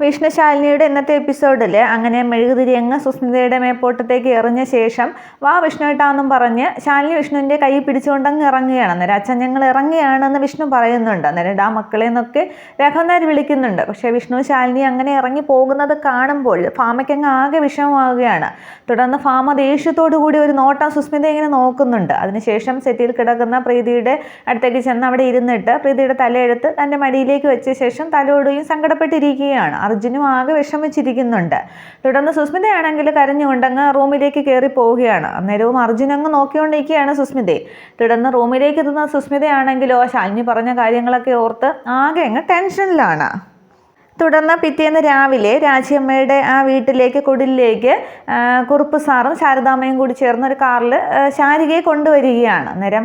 വിഷ്ണുശാലിനിയുടെ ഇന്നത്തെ എപ്പിസോഡിൽ അങ്ങനെ മെഴുകുതിരി അങ്ങ് സുസ്മിതയുടെ മേപ്പോട്ടത്തേക്ക് എറിഞ്ഞ ശേഷം വാ വിഷ്ണുട്ടാന്നും പറഞ്ഞ് ശാലിനി വിഷ്ണുവിൻ്റെ കൈ പിടിച്ചുകൊണ്ടങ്ങ് ഇറങ്ങുകയാണ്. അന്നേരം അച്ഛൻ ഞങ്ങൾ ഇറങ്ങുകയാണെന്ന് വിഷ്ണു പറയുന്നുണ്ട്. അന്നേരം ആ മക്കളെ നിന്നൊക്കെ രാഘവനാർ വിളിക്കുന്നുണ്ട്. പക്ഷേ വിഷ്ണു ശാലിനി അങ്ങനെ ഇറങ്ങി പോകുന്നത് കാണുമ്പോൾ ഫാമയ്ക്കങ്ങ് ആകെ വിഷമമാവുകയാണ്. തുടർന്ന് ഫാമ ദേഷ്യത്തോടു കൂടി ഒരു നോട്ടം സുസ്മിത ഇങ്ങനെ നോക്കുന്നുണ്ട്. അതിനുശേഷം സെറ്റിൽ കിടക്കുന്ന പ്രീതിയുടെ അടുത്തേക്ക് ചെന്ന് അവിടെ ഇരുന്നിട്ട് പ്രീതിയുടെ തലയെടുത്ത് തൻ്റെ മടിയിലേക്ക് വെച്ച ശേഷം തലോടുകയും സങ്കടപ്പെട്ടിരിക്കുകയാണ്. അർജുനും ആകെ വിഷമിച്ചിരിക്കുന്നുണ്ട്. തുടർന്ന് സുസ്മിതയാണെങ്കിൽ കരഞ്ഞുകൊണ്ടങ്ങ് റൂമിലേക്ക് കയറി പോവുകയാണ്. അന്നേരവും അർജുൻ അങ്ങ് നോക്കിക്കൊണ്ടിരിക്കുകയാണ് സുസ്മിതയെ. തുടർന്ന് റൂമിലേക്ക് എത്തുന്ന സുസ്മിതയാണെങ്കിലോ ശാലിനി പറഞ്ഞ കാര്യങ്ങളൊക്കെ ഓർത്ത് ആകെ അങ്ങ് ടെൻഷനിലാണ്. തുടർന്ന് പിറ്റേന്ന് രാവിലെ രാജിയമ്മയുടെ ആ വീട്ടിലേക്ക് കുടിലേക്ക് കുറുപ്പ് സാറും ശാരദാമ്മയും കൂടി ചേർന്ന് ഒരു കാറിൽ ശാരികയെ കൊണ്ടുവരികയാണ്. അന്നേരം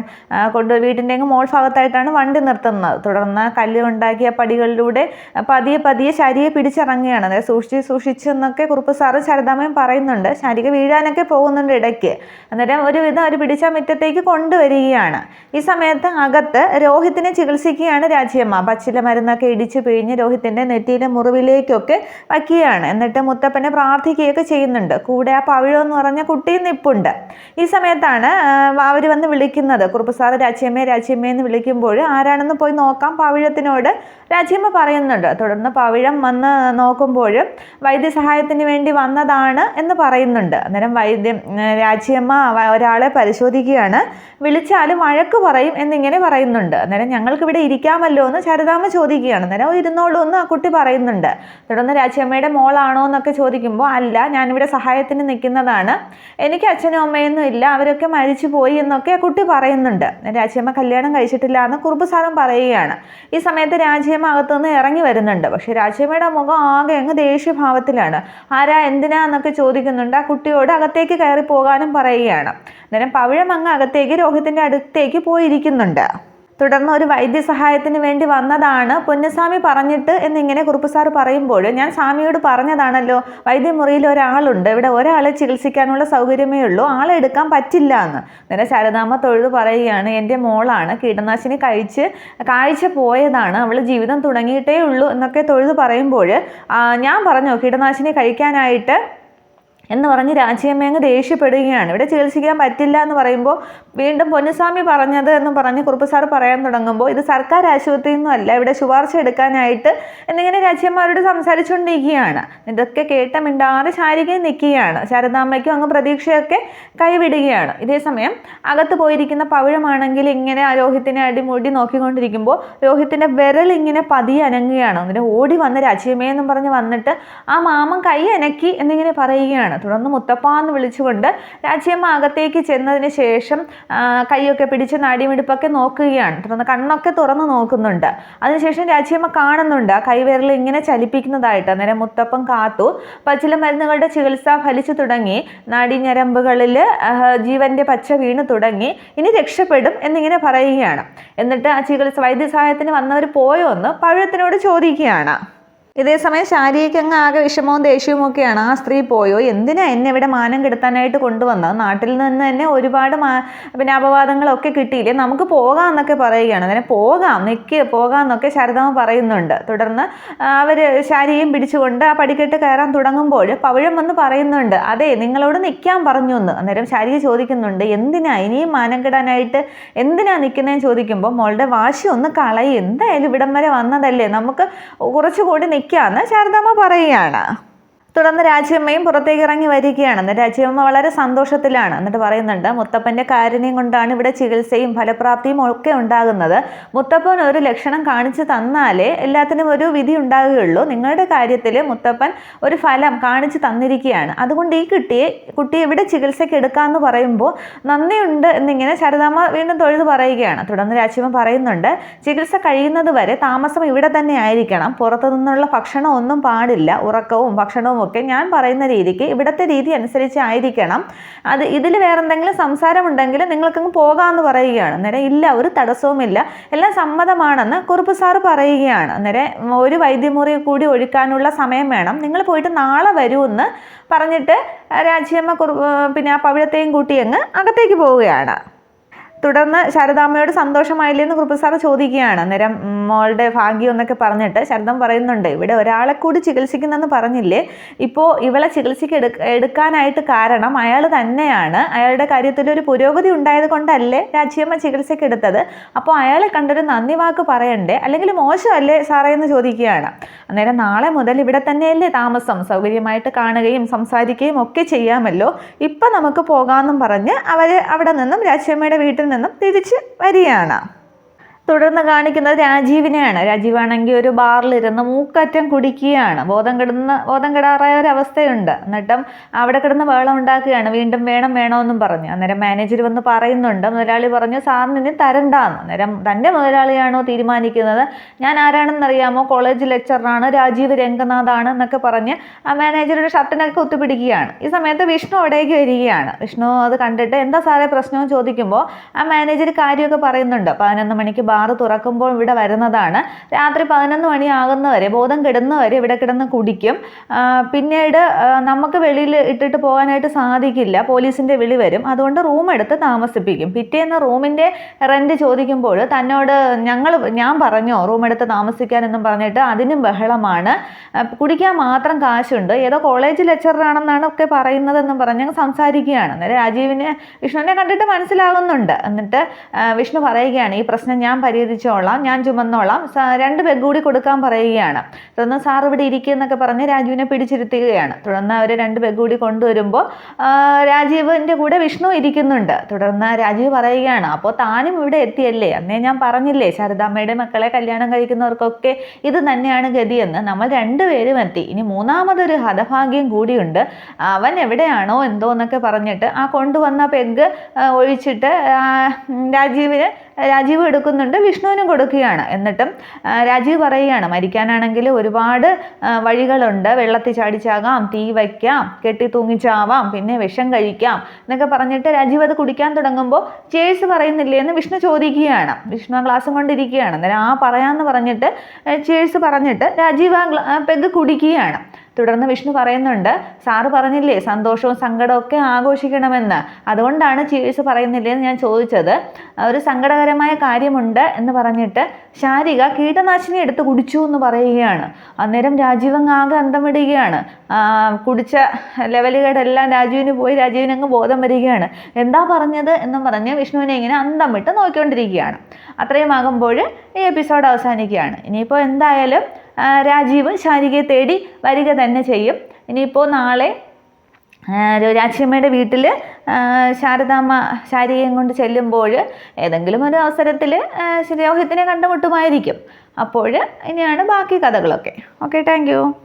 വീട്ടിൻ്റെ മോൾ ഭാഗത്തായിട്ടാണ് വണ്ടി നിർത്തുന്നത്. തുടർന്ന് കല്ലുണ്ടാക്കിയ പടികളിലൂടെ പതിയെ ശാരികയെ പിടിച്ചിറങ്ങുകയാണ്. അന്നേരം സൂക്ഷിച്ചെന്നൊക്കെ കുറുപ്പ് സാറും ശാരദാമ്മയും പറയുന്നുണ്ട്. ശാരിക വീഴാനൊക്കെ പോകുന്നുണ്ട് ഇടയ്ക്ക്. അന്നേരം ഒരുവിധം ഒരു പിടിച്ച മുറ്റത്തേക്ക് കൊണ്ടുവരികയാണ്. ഈ സമയത്ത് അകത്ത് രോഹിത്തിനെ ചികിത്സിക്കുകയാണ് രാജിയമ്മ. പച്ചില മരുന്നൊക്കെ ഇടിച്ച് പിഴിഞ്ഞ് രോഹിത്തിൻ്റെ നെറ്റിയിൽ മുറിവിലേക്കൊക്കെ വയ്ക്കുകയാണ്. എന്നിട്ട് മുത്തപ്പനെ പ്രാർത്ഥിക്കുകയൊക്കെ ചെയ്യുന്നുണ്ട്. കൂടെ ആ പവിഴം എന്ന് പറഞ്ഞ കുട്ടിയും നിപ്പുണ്ട്. ഈ സമയത്താണ് അവർ വന്ന് വിളിക്കുന്നത്. കുറുപ്പ് സാറ് രാച്ചിയമ്മയെന്ന് വിളിക്കുമ്പോൾ ആരാണെന്ന് പോയി നോക്കാം പവിഴത്തിനോട് രാജിയമ്മ പറയുന്നുണ്ട്. തുടർന്ന് പവിഴം വന്ന് നോക്കുമ്പോൾ വൈദ്യസഹായത്തിന് വേണ്ടി വന്നതാണ് എന്ന് പറയുന്നുണ്ട്. അന്നേരം രാജിയമ്മ ഒരാളെ പരിശോധിക്കുകയാണ്. വിളിച്ചാലും വഴക്ക് പറയും എന്നിങ്ങനെ പറയുന്നുണ്ട്. അന്നേരം ഞങ്ങൾക്കിവിടെ ഇരിക്കാമല്ലോ എന്ന് ശാരദാമ്മ ചോദിക്കുകയാണ്. അന്നേരം ഇരുന്നോളൂ എന്ന് ആ കുട്ടി പറയുന്നുണ്ട്. തുടർന്ന് രാജിയമ്മയുടെ മോളാണോ എന്നൊക്കെ ചോദിക്കുമ്പോൾ അല്ല, ഞാനിവിടെ സഹായത്തിന് നിൽക്കുന്നതാണ്, എനിക്ക് അച്ഛനും അമ്മയൊന്നും ഇല്ല, അവരൊക്കെ മരിച്ചു പോയി എന്നൊക്കെ ആ കുട്ടി പറയുന്നുണ്ട്. രാജിയമ്മ കല്യാണം കഴിച്ചിട്ടില്ല എന്ന് കുറുപ്പ് സാറും പറയുകയാണ്. ഈ സമയത്ത് രാജിയമ്മ അകത്തുനിന്ന് ഇറങ്ങി വരുന്നുണ്ട്. പക്ഷെ രാജിയമ്മയുടെ മുഖം ആകെ അങ്ങ് ദേഷ്യഭാവത്തിലാണ്. ആരാ എന്തിനാന്നൊക്കെ ചോദിക്കുന്നുണ്ട്. ആ കുട്ടിയോട് അകത്തേക്ക് കയറി പോകാനും പറയുകയാണ്. അന്നേരം പവിഴം അങ്ങ് അകത്തേക്ക് രോഹിത്തിൻ്റെ അടുത്തേക്ക് പോയിരിക്കുന്നുണ്ട്. തുടർന്ന് ഒരു വൈദ്യസഹായത്തിന് വേണ്ടി വന്നതാണ് പൊന്നുസ്വാമി പറഞ്ഞിട്ട് എന്നിങ്ങനെ കുറുപ്പ് സാറ് പറയുമ്പോൾ ഞാൻ സ്വാമിയോട് പറഞ്ഞതാണല്ലോ, വൈദ്യമുറിയിൽ ഒരാളുണ്ട്, ഇവിടെ ഒരാളെ ചികിത്സിക്കാനുള്ള സൗകര്യമേ ഉള്ളൂ, ആളെ എടുക്കാൻ പറ്റില്ല എന്ന്. നേരെ ശാരദാമ്മ തൊഴുതു പറയുകയാണ്, എൻ്റെ മോളാണ്, കീടനാശിനി കഴിച്ച് കാഴ്ച പോയതാണ്, അവൾ ജീവിതം തുടങ്ങിയിട്ടേ ഉള്ളൂ എന്നൊക്കെ തൊഴുതു പറയുമ്പോൾ ഞാൻ പറഞ്ഞോ കീടനാശിനി കഴിക്കാനായിട്ട് എന്ന് പറഞ്ഞ് രാജിയമ്മ അങ്ങ് ദേഷ്യപ്പെടുകയാണ്. ഇവിടെ ചികിത്സിക്കാൻ പറ്റില്ല എന്ന് പറയുമ്പോൾ വീണ്ടും പൊന്നുസ്വാമി പറഞ്ഞത് എന്ന് പറഞ്ഞ് കുറുപ്പ് സാർ പറയാൻ തുടങ്ങുമ്പോൾ ഇത് സർക്കാർ ആശുപത്രിയൊന്നും അല്ല, ഇവിടെ ശുപാർശ എടുക്കാനായിട്ട് എന്നിങ്ങനെ രാജിയമ്മ സംസാരിച്ചുകൊണ്ടിരിക്കുകയാണ്. ഇതൊക്കെ കേട്ട മിണ്ടാതെ ശാരികയും നിൽക്കുകയാണ്. ശാരദാമ്മയ്ക്കും അങ്ങ് പ്രതീക്ഷയൊക്കെ കൈവിടുകയാണ്. ഇതേസമയം അകത്ത് പോയിരിക്കുന്ന പവിഴമാണെങ്കിൽ ഇങ്ങനെ ആ രോഹിത്തിനെ അടിമുടി നോക്കിക്കൊണ്ടിരിക്കുമ്പോൾ രോഹിത്തിൻ്റെ വിരൽ ഇങ്ങനെ പതിയെ അനങ്ങുകയാണ്. എന്നിട്ട് ഓടി വന്ന് രാജിയമ്മയെന്നും പറഞ്ഞ് വന്നിട്ട് ആ മാമൻ കൈ അനക്കി എന്നിങ്ങനെ പറയുകയാണ്. തുടർന്ന് മുത്തപ്പ എന്ന് വിളിച്ചുകൊണ്ട് രാജിയമ്മ അകത്തേക്ക് ചെന്നതിന് ശേഷം കൈയൊക്കെ പിടിച്ച് നാടിമിടിപ്പൊക്കെ നോക്കുകയാണ്. തുടർന്ന് കണ്ണൊക്കെ തുറന്ന് നോക്കുന്നുണ്ട്. അതിനുശേഷം രാജിയമ്മ കാണുന്നുണ്ട് ആ കൈവിരൽ ഇങ്ങനെ ചലിപ്പിക്കുന്നതായിട്ട്. അന്നേരം മുത്തപ്പൻ കാത്തു. പച്ചില മരുന്നുകളുടെ ചികിത്സ ഫലിച്ചു തുടങ്ങി. നാഡീഞരമ്പുകളിൽ ജീവന്റെ പച്ച വീണ് തുടങ്ങി. ഇനി രക്ഷപ്പെടും എന്നിങ്ങനെ പറയുകയാണ്. എന്നിട്ട് ആ ചികിത്സ വൈദ്യസഹായത്തിന് വന്നവർ പോയോ എന്ന് പവിഴത്തിനോട് ചോദിക്കുകയാണ്. ഇതേസമയം ശാരികയ്ക്ക് അങ്ങ് ആകെ വിഷമവും ദേഷ്യവും ഒക്കെയാണ്. ആ സ്ത്രീ പോയോ, എന്തിനാ എന്നെ ഇവിടെ മാനം കെടുത്താനായിട്ട് കൊണ്ടുവന്നത്, നാട്ടിൽ നിന്ന് തന്നെ ഒരുപാട് അപവാദങ്ങളൊക്കെ കിട്ടിയില്ലേ, നമുക്ക് പോകാം എന്നൊക്കെ പറയുകയാണ്. അങ്ങനെ പോകാം എന്നൊക്കെ ശാരദാമ്മ പറയുന്നുണ്ട്. തുടർന്ന് അവർ ശാരികയും പിടിച്ചുകൊണ്ട് ആ പടിക്കെട്ട് കയറാൻ തുടങ്ങുമ്പോൾ പവിഴം വന്ന് പറയുന്നുണ്ട്, അതെ നിങ്ങളോട് നിൽക്കാൻ പറഞ്ഞു എന്ന്. അന്നേരം ശാരിക ചോദിക്കുന്നുണ്ട്, എന്തിനാ ഇനിയും മാനം കെടാനായിട്ട് എന്തിനാ നിൽക്കുന്നതെന്ന് ചോദിക്കുമ്പോൾ മോളുടെ വാശി ഒന്ന് കളയും, എന്തായാലും ഇവിടം വരെ വന്നതല്ലേ, നമുക്ക് കുറച്ചുകൂടി നിൽക്കാമെന്ന് ശാരദാമ്മ പറയുകയാണ്. തുടർന്ന് രാജിയമ്മയും പുറത്തേക്ക് ഇറങ്ങി വരികയാണ്. എന്നിട്ട് രാജിയമ്മ വളരെ സന്തോഷത്തിലാണ്. എന്നിട്ട് പറയുന്നുണ്ട്, മുത്തപ്പൻ്റെ കാരുണ്യം കൊണ്ടാണ് ഇവിടെ ചികിത്സയും ഫലപ്രാപ്തിയും ഒക്കെ ഉണ്ടാകുന്നത്. മുത്തപ്പൻ ഒരു ലക്ഷണം കാണിച്ചു തന്നാലേ എല്ലാത്തിനും ഒരു വിധി ഉണ്ടാകുകയുള്ളൂ. നിങ്ങളുടെ കാര്യത്തിൽ മുത്തപ്പൻ ഒരു ഫലം കാണിച്ചു തന്നിരിക്കുകയാണ്. അതുകൊണ്ട് ഈ കുട്ടിയെ ഇവിടെ ചികിത്സയ്ക്ക് എടുക്കാമെന്ന് പറയുമ്പോൾ നന്ദിയുണ്ട് എന്നിങ്ങനെ ശാരദാമ്മ വീണ്ടും തൊഴുതു പറയുകയാണ്. തുടർന്ന് രാജിയമ്മ പറയുന്നുണ്ട്, ചികിത്സ കഴിയുന്നത് വരെ താമസം ഇവിടെ തന്നെ ആയിരിക്കണം, പുറത്തു നിന്നുള്ള ഭക്ഷണം ഒന്നും പാടില്ല, ഉറക്കവും ഭക്ഷണവും ഒക്കെ ഞാൻ പറയുന്ന രീതിക്ക് ഇവിടുത്തെ രീതി അനുസരിച്ചായിരിക്കണം, ഇതിൽ വേറെ എന്തെങ്കിലും സംസാരമുണ്ടെങ്കിൽ നിങ്ങൾക്കങ്ങ് പോകാമെന്ന് പറയുകയാണ്. അന്നേരം ഇല്ല, ഒരു തടസ്സവുമില്ല, എല്ലാം സമ്മതമാണെന്ന് കുറുപ്പ് സാറ് പറയുകയാണ്. അന്നേരം ഒരു വൈദ്യമുറി കൂടി ഒഴിക്കാനുള്ള സമയം വേണം, നിങ്ങൾ പോയിട്ട് നാളെ വരുമെന്ന് പറഞ്ഞിട്ട് രാജിയമ്മ ആ പവിഴത്തെയും കൂട്ടി അങ്ങ് അകത്തേക്ക് പോവുകയാണ്. തുടർന്ന് ശാരദാമ്മയോട് സന്തോഷമായില്ലെന്ന് കുറുപ്പ് സാറ് ചോദിക്കുകയാണ്. അന്നേരം മോളുടെ ഭാഗ്യം എന്നൊക്കെ പറഞ്ഞിട്ട് ശാരദാമ്മ പറയുന്നുണ്ട്, ഇവിടെ ഒരാളെ കൂടി ചികിത്സിക്കുന്നെന്ന് പറഞ്ഞില്ലേ, ഇപ്പോൾ ഇവളെ ചികിത്സയ്ക്ക് എടുക്കാനായിട്ട് കാരണം അയാൾ തന്നെയാണ്. അയാളുടെ കാര്യത്തിൽ ഒരു പുരോഗതി ഉണ്ടായത് കൊണ്ടല്ലേ രാജ്യമ്മ ചികിത്സയ്ക്ക് എടുത്തത്. അപ്പോൾ അയാളെ കണ്ടൊരു നന്ദി വാക്ക് പറയണ്ടേ, അല്ലെങ്കിൽ മോശമല്ലേ സാറേ എന്ന് ചോദിക്കുകയാണ്. അന്നേരം നാളെ മുതൽ ഇവിടെ തന്നെയല്ലേ താമസം, സൗകര്യമായിട്ട് കാണുകയും സംസാരിക്കുകയും ഒക്കെ ചെയ്യാമല്ലോ, ഇപ്പം നമുക്ക് പോകാമെന്നും പറഞ്ഞ് അവർ അവിടെ നിന്നും രാജ്യമ്മയുടെ വീട്ടിൽ നിന്നും തിരിച്ച് വരികയാണ്. തുടർന്ന് കാണിക്കുന്നത് രാജീവിനെയാണ്. രാജീവാണെങ്കിൽ ഒരു ബാറിലിരുന്ന് മൂക്കറ്റം കുടിക്കുകയാണ്. ബോധം കെടാറായ ഒരവസ്ഥയുണ്ട്. എന്നിട്ടും അവിടെ കിടന്ന് വെള്ളം ഉണ്ടാക്കുകയാണ്, വീണ്ടും വേണമെന്നും പറഞ്ഞു. അന്നേരം മാനേജർ വന്ന് പറയുന്നുണ്ട്, മുതലാളി പറഞ്ഞു സാറിന് ഇനി തരണ്ടാന്ന്. അന്നേരം തൻ്റെ മുതലാളിയാണോ തീരുമാനിക്കുന്നത്, ഞാൻ ആരാണെന്നറിയാമോ, കോളേജ് ലെക്ചറാണ്, രാജീവ് രംഗനാഥാണ് എന്നൊക്കെ പറഞ്ഞ് ആ മാനേജറുടെ ഷർട്ടിനൊക്കെ കുത്തിപ്പിടിക്കുകയാണ്. ഈ സമയത്ത് വിഷ്ണു അവിടേക്ക് വരികയാണ്. വിഷ്ണു അത് കണ്ടിട്ട് എന്താ സാറേ പ്രശ്നമെന്ന് ചോദിക്കുമ്പോൾ ആ മാനേജർ കാര്യമൊക്കെ പറയുന്നുണ്ട്. 11 മണിക്ക് ബാറ് തുറക്കുമ്പോൾ ഇവിടെ വരുന്നതാണ്, രാത്രി 11 മണിയാകുന്നവരെ, ബോധം കെടുന്നവരെ ഇവിടെ കിടന്ന് കുടിക്കും. പിന്നീട് നമുക്ക് വെളിയിൽ ഇട്ടിട്ട് പോകാനായിട്ട് സാധിക്കില്ല, പോലീസിൻ്റെ വിളി വരും, അതുകൊണ്ട് റൂം എടുത്ത് താമസിപ്പിക്കും. പിറ്റേന്ന് റൂമിൻ്റെ റെൻറ്റ് ചോദിക്കുമ്പോൾ തന്നോട് ഞാൻ പറഞ്ഞോ റൂം എടുത്ത് താമസിക്കാനെന്നും പറഞ്ഞിട്ട് അതിനും ബഹളമാണ്. കുടിക്കാൻ മാത്രം കാശുണ്ട്, ഏതോ കോളേജ് ലെക്ചറാണെന്നാണ് ഒക്കെ പറയുന്നതെന്നും പറഞ്ഞ് സംസാരിക്കുകയാണ്. അന്നേരം രാജീവിന് വിഷ്ണുവിനെ കണ്ടിട്ട് മനസ്സിലാകുന്നുണ്ട്. എന്നിട്ട് വിഷ്ണു പറയുകയാണ്, ഈ പ്രശ്നം ഞാൻ പരിഹരിച്ചോളാം, ഞാൻ ചുമന്നോളാം, 2 പെഗ് കൂടി കൊടുക്കാൻ പറയുകയാണ്. തുടർന്ന് സാർ ഇവിടെ ഇരിക്കുന്നൊക്കെ പറഞ്ഞ് രാജീവിനെ പിടിച്ചിരുത്തുകയാണ്. തുടർന്ന് അവർ 2 പെഗ് കൂടി കൊണ്ടുവരുമ്പോൾ രാജീവിൻ്റെ കൂടെ വിഷ്ണു ഇരിക്കുന്നുണ്ട്. തുടർന്ന് രാജീവ് പറയുകയാണ്, അപ്പോൾ താനും ഇവിടെ എത്തിയല്ലേ, അന്നേ ഞാൻ പറഞ്ഞില്ലേ ശാരദാമ്മയുടെ മക്കളെ കല്യാണം കഴിക്കുന്നവർക്കൊക്കെ ഇത് തന്നെയാണ് ഗതിയെന്ന്. നമ്മൾ 2 പേരും എത്തി, ഇനി 3-മതൊരു ഹതഭാഗ്യം കൂടിയുണ്ട്, അവൻ എവിടെയാണോ എന്തോ എന്നൊക്കെ പറഞ്ഞിട്ട് ആ കൊണ്ടുവന്ന പെഗ് ഒഴിച്ചിട്ട് രാജീവ് എടുക്കുന്നുണ്ട്, വിഷ്ണുവിനും കൊടുക്കുകയാണ്. എന്നിട്ടും രാജീവ് പറയുകയാണ്, മരിക്കാനാണെങ്കിൽ ഒരുപാട് വഴികളുണ്ട്, വെള്ളത്തിൽ ചാടിച്ചാകാം, തീ വയ്ക്കാം, കെട്ടി തൂങ്ങിച്ചാവാം, പിന്നെ വിഷം കഴിക്കാം എന്നൊക്കെ പറഞ്ഞിട്ട് രാജീവ് അത് കുടിക്കാൻ തുടങ്ങുമ്പോൾ ചേഴ്സ് പറയുന്നില്ലേ എന്ന് വിഷ്ണു ചോദിക്കുകയാണ്. വിഷ്ണു ആ ഗ്ലാസും കൊണ്ടിരിക്കുകയാണ്. അന്നേരം പറയാമെന്ന് പറഞ്ഞിട്ട് ചേഴ്സ് പറഞ്ഞിട്ട് രാജീവ് ആ പെഗ് കുടിക്കുകയാണ്. തുടർന്ന് വിഷ്ണു പറയുന്നുണ്ട്, സാറ് പറഞ്ഞില്ലേ സന്തോഷവും സങ്കടവും ഒക്കെ ആഘോഷിക്കണമെന്ന്, അതുകൊണ്ടാണ് ചേഴ്സ് പറയുന്നില്ലേ എന്ന് ഞാൻ ചോദിച്ചത്. ഒരു സങ്കടകരമായ കാര്യമുണ്ട് എന്ന് പറഞ്ഞിട്ട് ശാരിക കീടനാശിനി എടുത്ത് കുടിച്ചു എന്ന് പറയുകയാണ്. അന്നേരം രാജീവങ്ങ് ആകെ അന്തം വിടുകയാണ്. കുടിച്ച ലെവലുകളെല്ലാം രാജീവിന് പോയി, രാജീവിനങ്ങ് ബോധം വരികയാണ്. എന്താ പറഞ്ഞത് എന്നും പറഞ്ഞ് വിഷ്ണുവിനെ ഇങ്ങനെ അന്തം വിട്ട് നോക്കിക്കൊണ്ടിരിക്കുകയാണ്. അത്രയും ആകുമ്പോൾ ഈ എപ്പിസോഡ് അവസാനിക്കുകയാണ്. ഇനിയിപ്പോൾ എന്തായാലും രാജീവ് ശാരികയെ തേടി വരിക തന്നെ ചെയ്യും. ഇനിയിപ്പോൾ നാളെ രാജ്യമ്മയുടെ വീട്ടിൽ ശാരദാമ്മ ശാരികയും കൊണ്ട് ചെല്ലുമ്പോൾ ഏതെങ്കിലും ഒരു അവസരത്തിൽ രോഹിത്തിനെ കണ്ടുമുട്ടുമായിരിക്കും. അപ്പോൾ ഇനിയാണ് ബാക്കി കഥകളൊക്കെ. Okay, thank you.